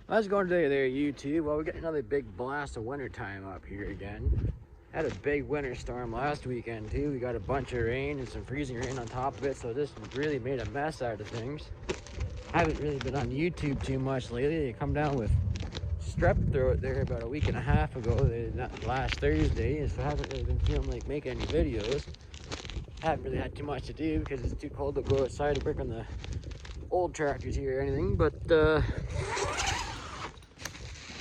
How's it going today there, YouTube? Well, we got another big blast of winter time up here again. Had a big winter storm last weekend too. We got a bunch of rain and some freezing rain on top of it, so this really made a mess out of things. Haven't really been on YouTube too much lately. They come down with strep throat there about a week and a half ago, last Thursday, so I haven't really been feeling like making any videos. Haven't really had too much to do because it's too cold to go outside to work on the old tractors here or anything, but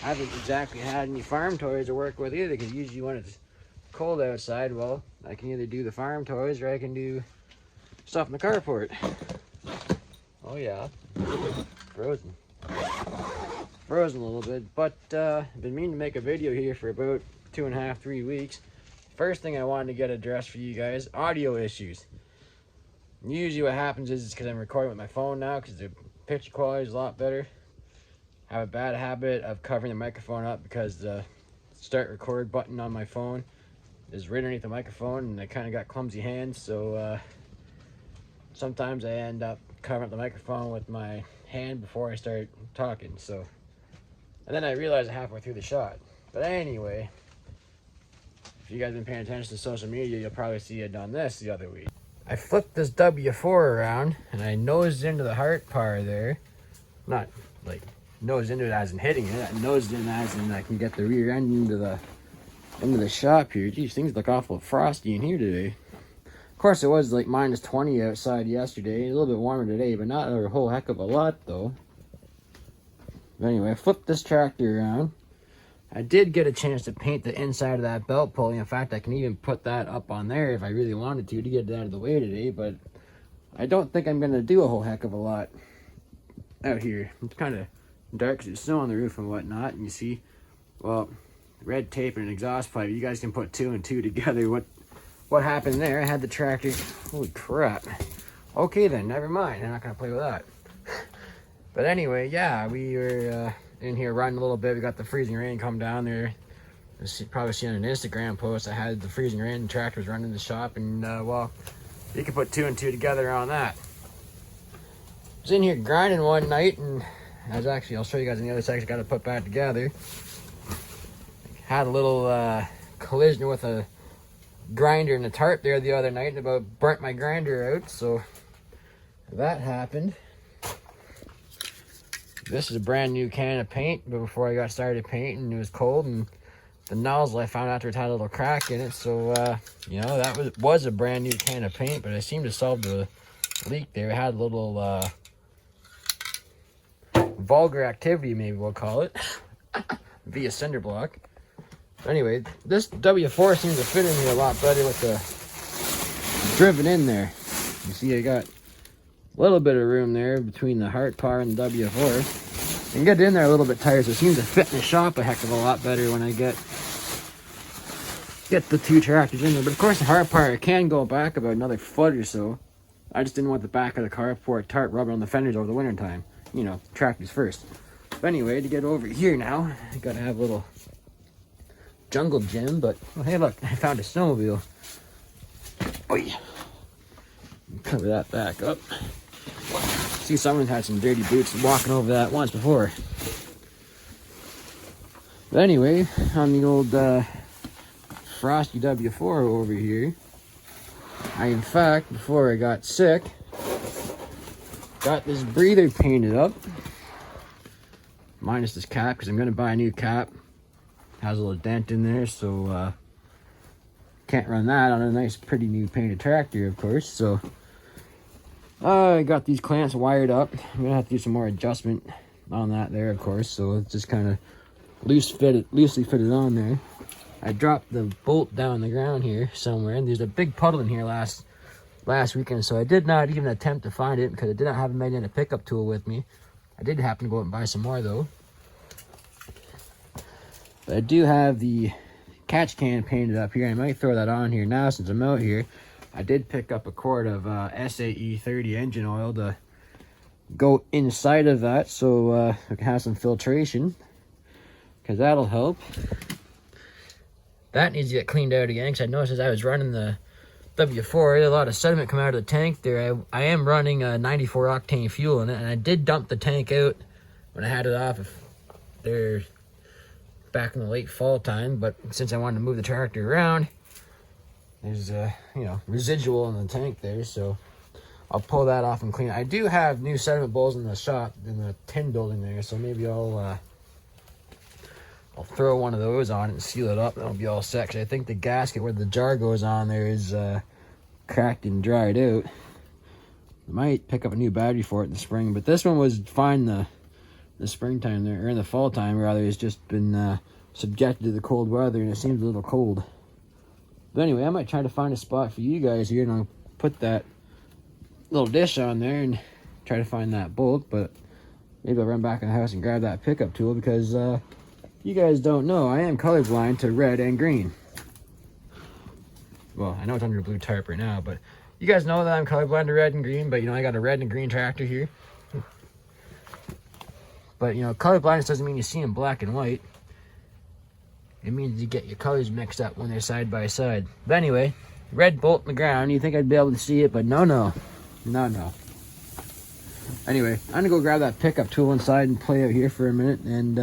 I haven't exactly had any farm toys to work with either, because usually when it's cold outside, well, I can either do the farm toys or I can do stuff in the carport. Oh yeah, frozen a little bit, but I've been meaning to make a video here for about 2.5 to 3 weeks. First thing I wanted to get addressed for you guys, audio issues. Usually what happens is because I'm recording with my phone now, because the picture quality is a lot better. I have a bad habit of covering the microphone up because the start record button on my phone is right underneath the microphone, and I kind of got clumsy hands, so sometimes I end up covering up the microphone with my hand before I start talking. So, and then I realize halfway through the shot. But anyway, if you guys have been paying attention to social media, you'll probably see I done this the other week. I flipped this W4 around and I nosed into the heart par there. Not like nosed into it as in hitting it. I nosed in as in I can get the rear end into the shop here. Geez, things look awful frosty in here today. Of course, it was like minus 20 outside yesterday. A little bit warmer today, but not a whole heck of a lot though. But anyway, I flipped this tractor around. I did get a chance to paint the inside of that belt pulley. In fact, I can even put that up on there if I really wanted to get it out of the way today, but I don't think I'm going to do a whole heck of a lot out here. It's kind of dark because it's snow on the roof and whatnot, and you see, well, red tape and an exhaust pipe. You guys can put 2 and 2 together. What happened there? I had the tractor. Holy crap. Okay then, never mind. I'm not going to play with that. But anyway, yeah, we were in here running a little bit. We got the freezing rain come down there. You probably seen an Instagram post. I had the freezing rain, the tractor was running in the shop, and well, you can put 2 and 2 together on that. I was in here grinding one night, and I'll show you guys in the other section. Got to put back together. Had a little collision with a grinder and a tarp there the other night, and about burnt my grinder out, so that happened. This is a brand new can of paint, but before I got started painting, it was cold, and the nozzle I found after it had a little crack in it, so you know, that was a brand new can of paint, but I seemed to solve the leak there. It had a little vulgar activity, maybe we'll call it, via cinder block. Anyway, this W4 seems to fit in here a lot better with the driven in there. You see I got a little bit of room there between the heart par and the W4. I can get it in there a little bit tighter, so it seems to fit in the shop a heck of a lot better when I get the 2 tractors in there. But of course the heart par can go back about another foot or so. I just didn't want the back of the carport tarp rubbing on the fenders over the winter time. You know, tractors first. But anyway, to get over here now, I gotta have a little jungle gym, but oh, hey look, I found a snowmobile. Oy. Cover that back up. See, someone had some dirty boots walking over that once before. But anyway, on the old frosty W4 over here, I in fact, before I got sick, got this breather painted up, minus this cap, because I'm going to buy a new cap. Has a little dent in there, so can't run that on a nice pretty new painted tractor, of course. So I got these clamps wired up. I'm gonna have to do some more adjustment on that there, of course, so it's just kind of loosely fitted on there. I dropped the bolt down the ground here somewhere, and there's a big puddle in here last weekend, so I did not even attempt to find it because I did not have a magnetic pickup tool with me. I did happen to go out and buy some more though. But I do have the catch can painted up here. I might throw that on here now since I'm out here. I did pick up a quart of SAE 30 engine oil to go inside of that, so I can have some filtration, because that'll help. That needs to get cleaned out again, because I noticed as I was running the W4, a lot of sediment come out of the tank there. I am running a 94 octane fuel in it, and I did dump the tank out when I had it off they're back in the late fall time, but since I wanted to move the tractor around, there's residual in the tank there, so I'll pull that off and clean it. I do have new sediment bowls in the shop, in the tin building there, so maybe I'll throw one of those on it and seal it up. That'll be all set, 'cause I think the gasket where the jar goes on there is cracked and dried out. I might pick up a new battery for it in the spring, but this one was fine the springtime there, or in the fall time rather. It's just been subjected to the cold weather, and it seems a little cold. But anyway, I might try to find a spot for you guys here, and I'll put that little dish on there and try to find that bolt. But maybe I'll run back in the house and grab that pickup tool, because you guys don't know, I am colorblind to red and green. Well, I know it's under a blue tarp right now, but you guys know that I'm colorblind to red and green. But I got a red and green tractor here. But colorblindness doesn't mean you see in black and white. It means you get your colors mixed up when they're side by side. But anyway, red bolt in the ground. You think I'd be able to see it, but no. Anyway, I'm gonna go grab that pickup tool inside and play out here for a minute, and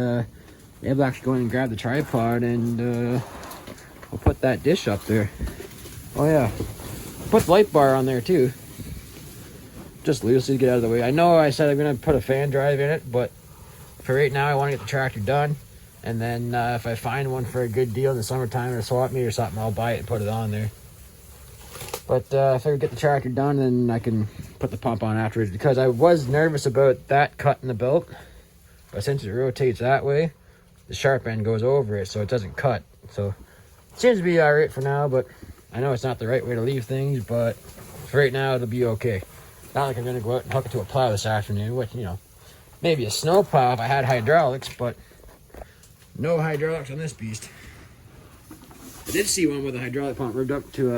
maybe I'll actually go in and grab the tripod, and we'll put that dish up there. Oh yeah, put the light bar on there too. Just loosely to get out of the way. I know I said I'm gonna put a fan drive in it, but for right now I want to get the tractor done, and then if I find one for a good deal in the summertime or a swap meet or something, I'll buy it and put it on there. But if I get the tractor done, then I can put the pump on afterwards, because I was nervous about that cutting the belt, but since it rotates that way, the sharp end goes over it, so it doesn't cut. So it seems to be all right for now, but I know it's not the right way to leave things, but for right now it'll be okay. Not like I'm gonna go out and hook it to a plow this afternoon, which maybe a snow plow if I had hydraulics, but no hydraulics on this beast. I did see one with a hydraulic pump rigged up to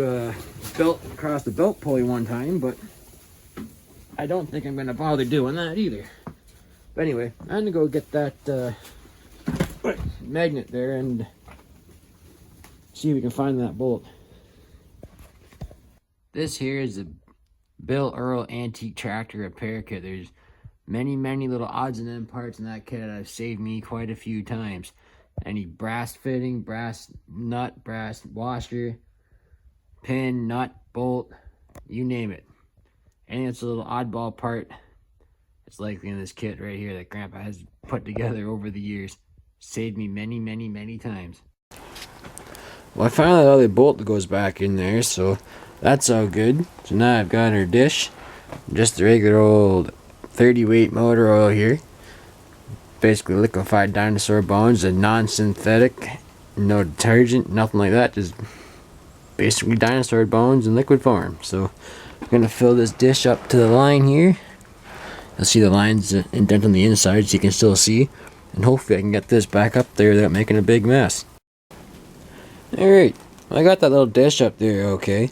a belt across the belt pulley one time, but I don't think I'm gonna bother doing that either. But anyway, I'm gonna go get that magnet there and see if we can find that bolt. This here is a Bill Earl antique tractor repair kit. There's many little odds and end parts in that kit that have saved me quite a few times. Any brass fitting, brass nut, brass washer, pin, nut, bolt, you name it. Anything that's a little oddball part, it's likely in this kit right here that Grandpa has put together over the years. Saved me many times. Well, I found that other bolt that goes back in there, so that's all good. So now I've got our dish, just the regular old 30 weight motor oil here. Basically liquefied dinosaur bones, and non-synthetic, no detergent, nothing like that, just basically dinosaur bones in liquid form. So I'm gonna fill this dish up to the line here. You'll see the lines indent on the inside, so you can still see, and hopefully I can get this back up there without making a big mess. Alright, I got that little dish up there okay.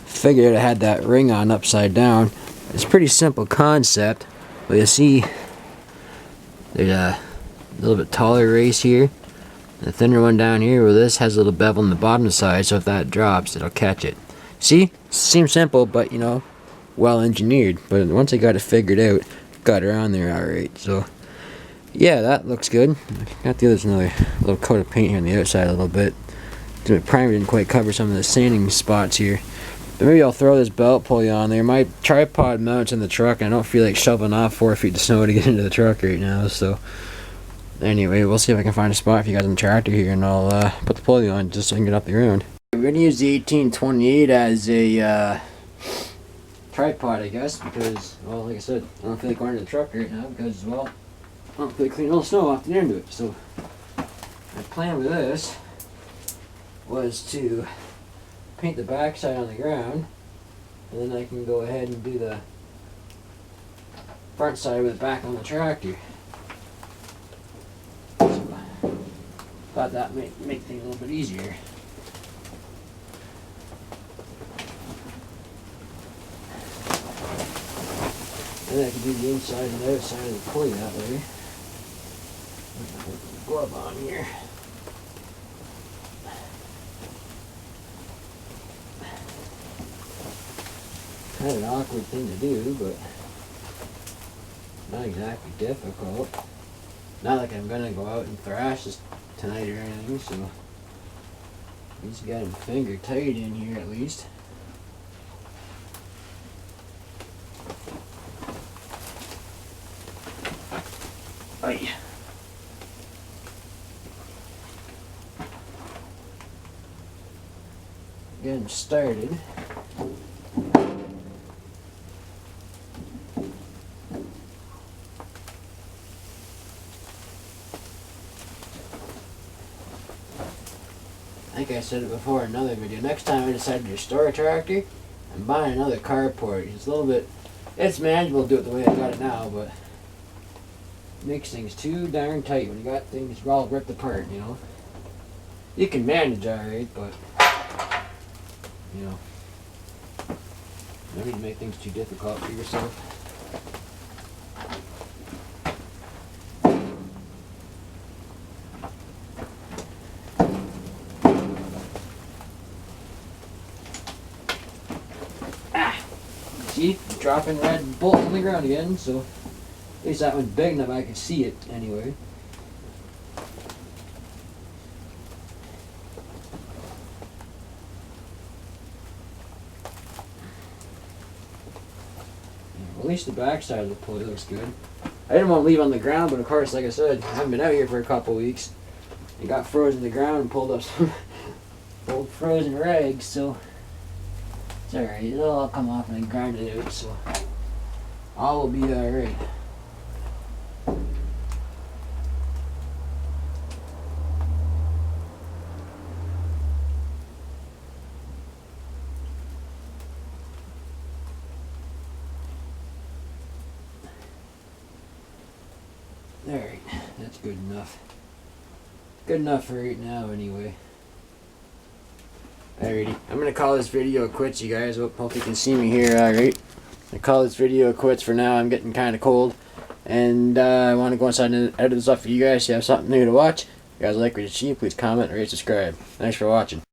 Figured I had that ring on upside down. It's a pretty simple concept, but you see there's a little bit taller race here, the thinner one down here, where this has a little bevel on the bottom side, so if that drops it'll catch it. See, seems simple, but well engineered. But once I got it figured out, got it on there alright. So yeah, that looks good. Got the other's another little coat of paint here on the outside a little bit. The primer didn't quite cover some of the sanding spots here. But maybe I'll throw this belt pulley on there. My tripod mounts in the truck, and I don't feel like shoveling off 4 feet of snow to get into the truck right now. So anyway, we'll see if I can find a spot for you guys in the tractor here, and I'll put the pulley on just so I can get up the ground. We're going to use the 1828 as a tripod, I guess, because, well, like I said, I don't feel like going into the truck right now because, well, I don't feel like cleaning all the snow off the end of it. So my plan with this was to paint the backside on the ground, and then I can go ahead and do the front side with the back on the tractor. So, thought that might make things a little bit easier. And I can do the inside and the outside of the pulley that way. Put the glove on here. Kind of an awkward thing to do, but Not exactly difficult. Not like I'm gonna go out and thrash this tonight or anything, so he's got him finger tight in here at least. Aye. Getting started. I think I said it before in another video. Next time I decide to restore a tractor, I'm buying another carport. It's a little bit, it's manageable to do it the way I got it now, but it makes things too darn tight when you got things all ripped apart, you know. You can manage alright, but, you know, you don't need to make things too difficult for yourself. See, dropping red bolt on the ground again, so at least that one's big enough I can see it anyway. Yeah, at least the back side of the pulley looks good. I didn't want to leave on the ground, but of course, like I said, I haven't been out here for a couple weeks. It got frozen to the ground and pulled up some old frozen rags, so it's alright. It'll all come off and I grind it out, so all will be alright. Alright, that's good enough. Good enough for right now, anyway. Alrighty, I'm gonna call this video quits, you guys. Hope you can see me here. Alright, I call this video quits for now. I'm getting kind of cold, and I want to go inside and edit this up for you guys so you have something new to watch. If you guys like what you see, please comment, rate, subscribe. Thanks for watching.